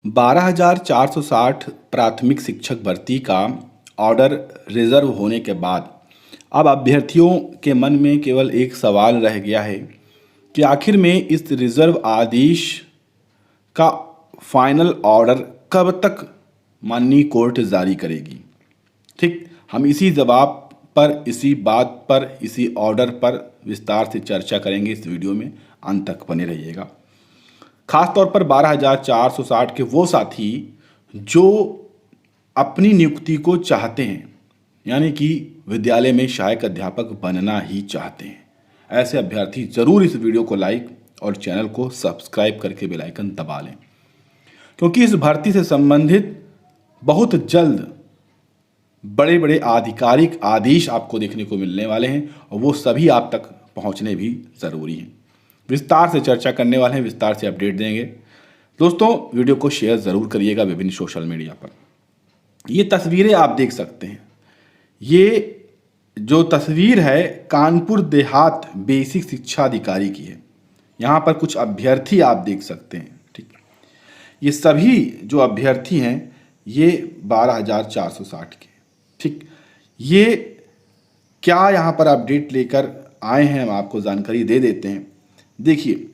12,460 प्राथमिक शिक्षक भर्ती का ऑर्डर रिजर्व होने के बाद अब अभ्यर्थियों के मन में केवल एक सवाल रह गया है कि आखिर में इस रिजर्व आदेश का फाइनल ऑर्डर कब तक माननीय कोर्ट जारी करेगी। ठीक, हम इसी जवाब पर, इसी बात पर, इसी ऑर्डर पर विस्तार से चर्चा करेंगे इस वीडियो में। अंत तक बने रहिएगा। खास तौर पर 12,460 के वो साथी जो अपनी नियुक्ति को चाहते हैं, यानी कि विद्यालय में सहायक अध्यापक बनना ही चाहते हैं, ऐसे अभ्यर्थी जरूर इस वीडियो को लाइक और चैनल को सब्सक्राइब करके बेल आइकन दबा लें, क्योंकि इस भर्ती से संबंधित बहुत जल्द बड़े बड़े आधिकारिक आदेश आपको देखने को मिलने वाले हैं और वो सभी आप तक पहुंचने भी ज़रूरी हैं। विस्तार से चर्चा करने वाले हैं, विस्तार से अपडेट देंगे। दोस्तों, वीडियो को शेयर ज़रूर करिएगा विभिन्न सोशल मीडिया पर। ये तस्वीरें आप देख सकते हैं, ये जो तस्वीर है कानपुर देहात बेसिक शिक्षा अधिकारी की है। यहाँ पर कुछ अभ्यर्थी आप देख सकते हैं। ठीक, ये सभी जो अभ्यर्थी हैं ये 12,460 के। ठीक, ये क्या यहाँ पर अपडेट लेकर आए हैं हम आपको जानकारी दे देते हैं। देखिए,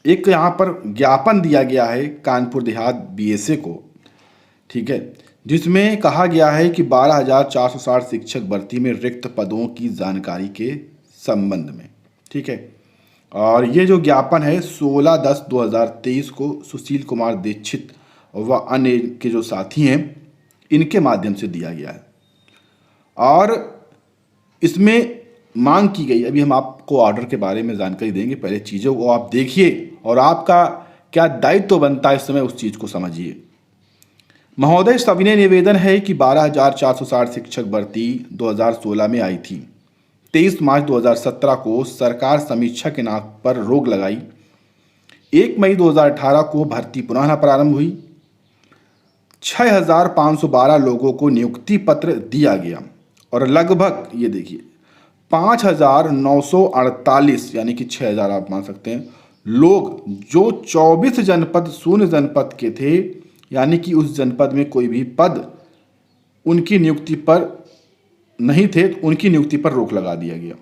एक यहाँ पर ज्ञापन दिया गया है कानपुर देहात बीएसए को, ठीक है, जिसमें कहा गया है कि 12,460 शिक्षक भर्ती में रिक्त पदों की जानकारी के संबंध में। ठीक है, और ये जो ज्ञापन है 16/10/2023 को सुशील कुमार दीक्षित व अन्य के जो साथी हैं इनके माध्यम से दिया गया है और इसमें मांग की गई। अभी हम आपको ऑर्डर के बारे में जानकारी देंगे, पहले चीज़ों को आप देखिए और आपका क्या दायित्व बनता है इस समय उस चीज़ को समझिए। महोदय, सविनय निवेदन है कि 12,460 शिक्षक भर्ती 2016 में आई थी। 23 मार्च 2017 को सरकार समीक्षा के नाम पर रोक लगाई। 1 मई 2018 को भर्ती पुनः प्रारंभ हुई। 6,512 लोगों को नियुक्ति पत्र दिया गया और लगभग ये देखिए 5,948 यानी कि 6,000 आप मान सकते हैं लोग जो 24 जनपद शून्य जनपद के थे, यानी कि उस जनपद में कोई भी पद उनकी नियुक्ति पर नहीं थे, उनकी नियुक्ति पर रोक लगा दिया गया।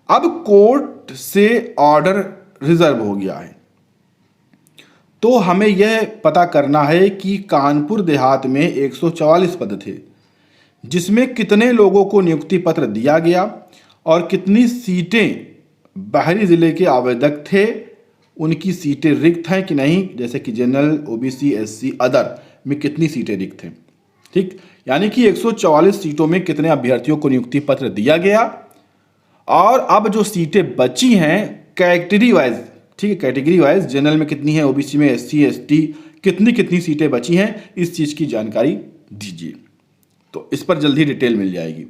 अब कोर्ट से ऑर्डर रिजर्व हो गया है, तो हमें यह पता करना है कि कानपुर देहात में 144 पद थे, जिसमें कितने लोगों को नियुक्ति पत्र दिया गया और कितनी सीटें बाहरी जिले के आवेदक थे, उनकी सीटें रिक्त हैं कि नहीं, जैसे कि जनरल, ओबीसी, एससी, अदर में कितनी सीटें रिक्त हैं। ठीक, यानी कि 144 सीटों में कितने अभ्यर्थियों को नियुक्ति पत्र दिया गया और अब जो सीटें बची हैं कैटेगरी वाइज, ठीक है, कैटेगरी वाइज जनरल में कितनी है, ओबीसी में, एससी, एसटी कितनी सीटें बची हैं, इस चीज़ की जानकारी दीजिए, तो इस पर जल्दी डिटेल मिल जाएगी।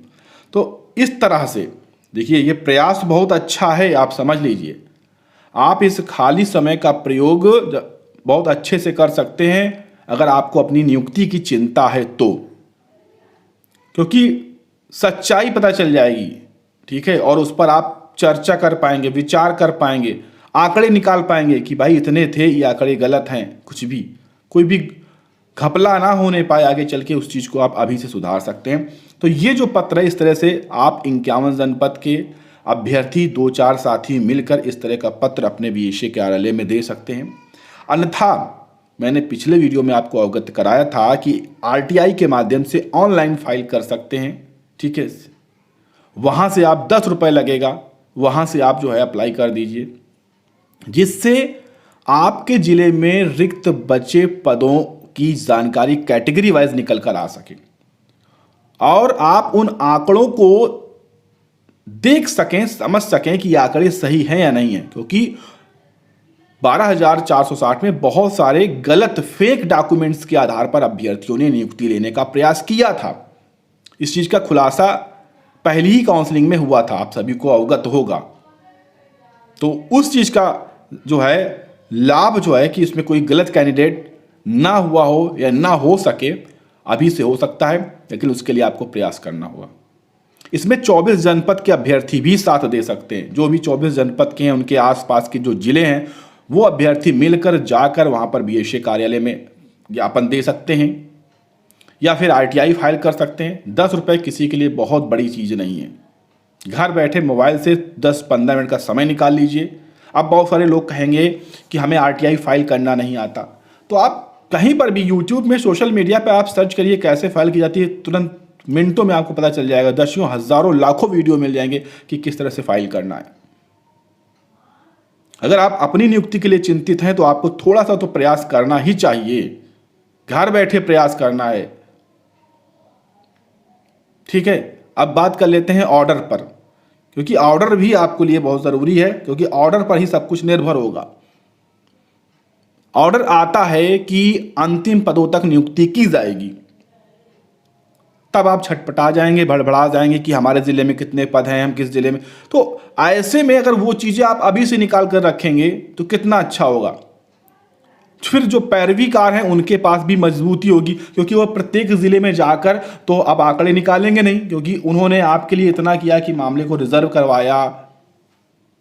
तो इस तरह से देखिए, ये प्रयास बहुत अच्छा है, आप समझ लीजिए। आप इस खाली समय का प्रयोग बहुत अच्छे से कर सकते हैं अगर आपको अपनी नियुक्ति की चिंता है तो, क्योंकि सच्चाई पता चल जाएगी। ठीक है, और उस पर आप चर्चा कर पाएंगे, विचार कर पाएंगे, आंकड़े निकाल पाएंगे कि भाई इतने थे, ये आंकड़े गलत हैं, कुछ भी कोई भी घपला ना होने पाए आगे चल के, उस चीज़ को आप अभी से सुधार सकते हैं। तो ये जो पत्र है, इस तरह से आप 51 जनपद के अभ्यर्थी 2-4 साथी मिलकर इस तरह का पत्र अपने बीएसए कार्यालय में दे सकते हैं। अन्यथा मैंने पिछले वीडियो में आपको अवगत कराया था कि आरटीआई के माध्यम से ऑनलाइन फाइल कर सकते हैं। ठीक है, वहाँ से आप 10 रुपये लगेगा, वहाँ से आप जो है अप्लाई कर दीजिए, जिससे आपके ज़िले में रिक्त बचे पदों की जानकारी कैटेगरी वाइज निकल कर आ सके और आप उन आंकड़ों को देख सकें, समझ सकें कि ये आंकड़े सही हैं या नहीं हैं, क्योंकि 12,460 में बहुत सारे गलत फेक डॉक्यूमेंट्स के आधार पर अभ्यर्थियों ने नियुक्ति लेने का प्रयास किया था। इस चीज़ का खुलासा पहली ही काउंसलिंग में हुआ था, आप सभी को अवगत होगा। तो उस चीज़ का जो है लाभ जो है कि इसमें कोई गलत कैंडिडेट ना हुआ हो या ना हो सके, अभी से हो सकता है, लेकिन उसके लिए आपको प्रयास करना होगा। इसमें 24 जनपद के अभ्यर्थी भी साथ दे सकते हैं। जो भी 24 जनपद के हैं, उनके आसपास के जो जिले हैं, वो अभ्यर्थी मिलकर जाकर वहाँ पर बीएसए कार्यालय में ज्ञापन दे सकते हैं या फिर आरटीआई फाइल कर सकते हैं। 10 रुपये किसी के लिए बहुत बड़ी चीज़ नहीं है। घर बैठे मोबाइल से 10-15 मिनट का समय निकाल लीजिए। अब बहुत सारे लोग कहेंगे कि हमें आरटीआई फाइल करना नहीं आता, तो आप कहीं पर भी यूट्यूब में, सोशल मीडिया पर आप सर्च करिए कैसे फाइल की जाती है, तुरंत मिनटों में आपको पता चल जाएगा। दसियों, हजारों, लाखों वीडियो मिल जाएंगे कि किस तरह से फाइल करना है। अगर आप अपनी नियुक्ति के लिए चिंतित हैं तो आपको थोड़ा सा तो प्रयास करना ही चाहिए। घर बैठे प्रयास करना है, ठीक है। अब बात कर लेते हैं ऑर्डर पर, क्योंकि ऑर्डर भी आपके लिए बहुत ज़रूरी है, क्योंकि ऑर्डर पर ही सब कुछ निर्भर होगा। ऑर्डर आता है कि अंतिम पदों तक नियुक्ति की जाएगी, तब आप छटपटा जाएंगे, भड़बड़ा जाएंगे कि हमारे ज़िले में कितने पद हैं, हम किस ज़िले में। तो ऐसे में अगर वो चीज़ें आप अभी से निकाल कर रखेंगे तो कितना अच्छा होगा। फिर जो पैरवीकार हैं उनके पास भी मजबूती होगी, क्योंकि वो प्रत्येक ज़िले में जाकर तो अब आंकड़े निकालेंगे नहीं, क्योंकि उन्होंने आपके लिए इतना किया कि मामले को रिजर्व करवाया,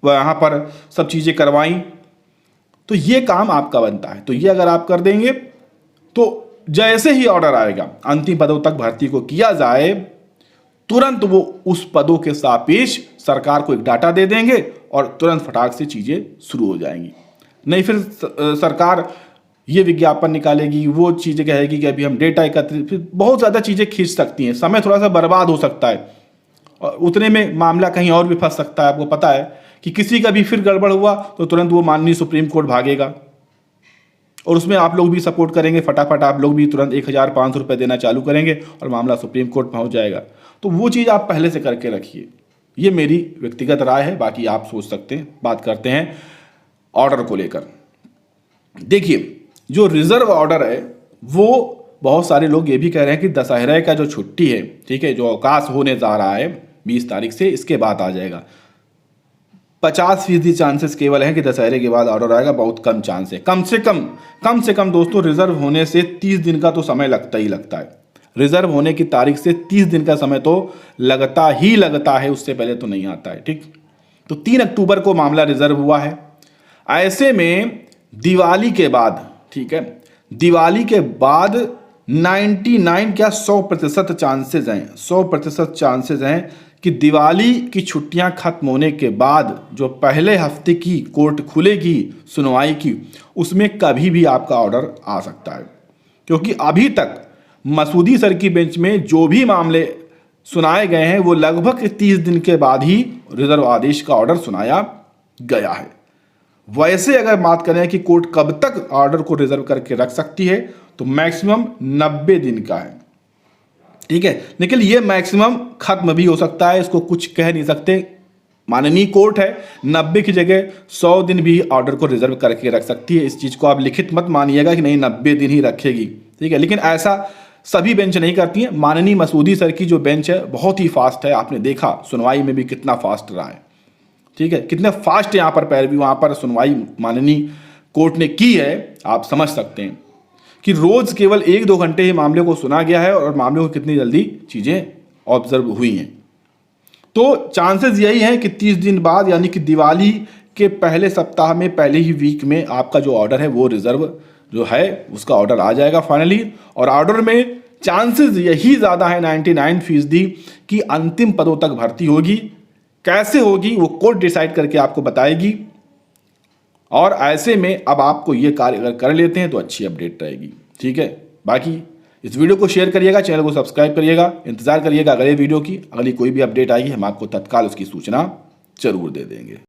वहाँ पर सब चीज़ें करवाई, तो ये काम आपका बनता है। तो ये अगर आप कर देंगे तो जैसे ही ऑर्डर आएगा अंतिम पदों तक भर्ती को किया जाए, तुरंत वो उस पदों के सापेक्ष सरकार को एक डाटा दे देंगे और तुरंत फटाक से चीज़ें शुरू हो जाएंगी। नहीं फिर सरकार ये विज्ञापन निकालेगी, वो चीज़ें कहेगी कि अभी हम डेटा एकत्रित, फिर बहुत ज़्यादा चीज़ें खींच सकती हैं, समय थोड़ा सा बर्बाद हो सकता है और उतने में मामला कहीं और भी फंस सकता है। आपको पता है कि किसी का भी फिर गड़बड़ हुआ तो तुरंत वो माननीय सुप्रीम कोर्ट भागेगा और उसमें आप लोग भी सपोर्ट करेंगे, फटाफट आप लोग भी तुरंत 1500 रुपये देना चालू करेंगे और मामला सुप्रीम कोर्ट पहुंच जाएगा। तो वो चीज़ आप पहले से करके रखिए। ये मेरी व्यक्तिगत राय है, बाकी आप सोच सकते हैं। बात करते हैं ऑर्डर को लेकर। देखिए, जो रिजर्व ऑर्डर है वो बहुत सारे लोग ये भी कह रहे हैं कि दशहरे का जो छुट्टी है, ठीक है, जो अवकाश होने जा रहा है 20 तारीख से, इसके बाद आ जाएगा। 50% चांसेस केवल है कि दशहरे के बाद ऑर्डर आएगा, बहुत कम चांस है। कम से कम दोस्तों, रिजर्व होने से 30 दिन का तो समय लगता ही लगता है। रिजर्व होने की तारीख से 30 दिन का समय तो लगता ही लगता है, उससे पहले तो नहीं आता है, ठीक। तो 3 अक्टूबर को मामला रिजर्व हुआ है। ऐसे में दिवाली के बाद, ठीक है, दिवाली के बाद 99 क्या 100% चांसेस हैं, 100% चांसेस हैं कि दिवाली की छुट्टियां खत्म होने के बाद जो पहले हफ्ते की कोर्ट खुलेगी सुनवाई की, उसमें कभी भी आपका ऑर्डर आ सकता है। क्योंकि अभी तक मसूदी सर की बेंच में जो भी मामले सुनाए गए हैं वो लगभग 30 दिन के बाद ही रिजर्व आदेश का ऑर्डर सुनाया गया है। वैसे अगर बात करें कि कोर्ट कब तक ऑर्डर को रिजर्व करके रख सकती है, तो मैक्सिमम 90 दिन का है, ठीक है। लेकिन ये मैक्सिमम खत्म भी हो सकता है, इसको कुछ कह नहीं सकते। माननीय कोर्ट है, 90 की जगह 100 दिन भी ऑर्डर को रिजर्व करके रख सकती है। इस चीज़ को आप लिखित मत मानिएगा कि नहीं 90 दिन ही रखेगी, ठीक है। लेकिन ऐसा सभी बेंच नहीं करती हैं। माननीय मसूदी सर की जो बेंच है बहुत ही फास्ट है, आपने देखा सुनवाई में भी कितना फास्ट रहा है, ठीक है। कितने फास्ट यहाँ पर पैरवी, वहाँ पर सुनवाई माननीय कोर्ट ने की है, आप समझ सकते हैं कि रोज केवल 1-2 घंटे ही मामले को सुना गया है और मामले को कितनी जल्दी चीज़ें ऑब्जर्व हुई हैं। तो चांसेस यही हैं कि 30 दिन बाद, यानी कि दिवाली के पहले सप्ताह में, पहले ही वीक में आपका जो ऑर्डर है वो रिजर्व जो है उसका ऑर्डर आ जाएगा फाइनली। और ऑर्डर में चांसेस यही ज़्यादा है 99% कि अंतिम पदों तक भर्ती होगी। कैसे होगी वो कोर्ट डिसाइड करके आपको बताएगी। और ऐसे में अब आपको ये कार्य अगर कर लेते हैं तो अच्छी अपडेट रहेगी, ठीक है। बाकी इस वीडियो को शेयर करिएगा, चैनल को सब्सक्राइब करिएगा, इंतजार करिएगा अगले वीडियो की। अगली कोई भी अपडेट आएगी हम आपको तत्काल उसकी सूचना जरूर दे देंगे।